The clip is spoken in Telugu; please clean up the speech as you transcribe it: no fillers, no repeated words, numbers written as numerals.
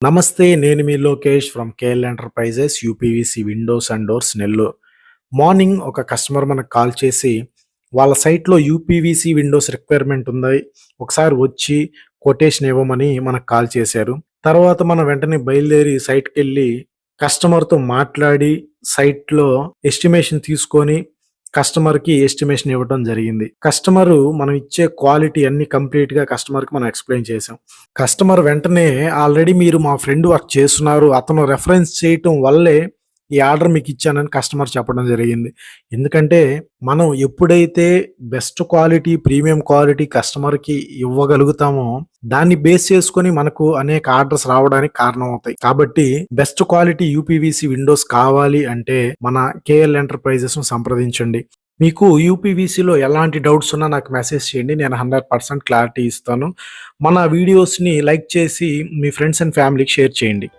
నమస్తే. నేను మీ Lokesh from KL enterprises uPVC windows and doors Nellore. Morning ఒక కస్టమర్ మనకు కాల్ చేసి, వాళ్ళ సైట్‌లో యూపీవీసీ విండోస్ రిక్వైర్మెంట్ ఉంది. ఒకసారి వచ్చి కొటేషన్ ఇవ్వమని మనకు కాల్ చేశారు. తర్వాత మనం వెంటనే బయలుదేరి సైట్‌కెళ్ళి కస్టమర్‌తో మాట్లాడి, సైట్‌లో ఎస్టిమేషన్ తీసుకొని కస్టమర్‌కి ఎస్టిమేషన్ ఇవ్వటం జరిగింది. కస్టమరు మనం ఇచ్చే క్వాలిటీ అన్నీ కంప్లీట్‌గా కస్టమర్‌కి మనం ఎక్స్‌ప్లెయిన్ చేసాం. కస్టమర్ వెంటనే ఆల్రెడీ మీరు మా ఫ్రెండ్ వర్క్ చేస్తున్నారు. అతను రిఫరెన్స్ చేయటం వల్లే ఈ ఆర్డర్ మీకిచ్చానని కస్టమర్ చెప్పడం జరిగింది. ఎందుకంటే మనం ఎప్పుడైతే బెస్ట్ క్వాలిటీ, ప్రీమియం క్వాలిటీ కస్టమర్‌కి ఇవ్వగలుగుతామో దాన్ని బేస్ చేసుకొని మనకు అనేక ఆర్డర్స్ రావడానికి కారణమవుతాయి. కాబట్టి బెస్ట్ క్వాలిటీ యూపీవీసీ విండోస్ కావాలి అంటే మన కేఎల్ ఎంటర్ప్రైజెస్‌ను సంప్రదించండి. మీకు యూపీవీసీలో ఎలాంటి డౌట్స్ ఉన్నా నాకు మెసేజ్ చేయండి. నేను 100% క్లారిటీ ఇస్తాను. మన వీడియోస్‌ని లైక్ చేసి మీ ఫ్రెండ్స్ అండ్ ఫ్యామిలీకి షేర్ చేయండి.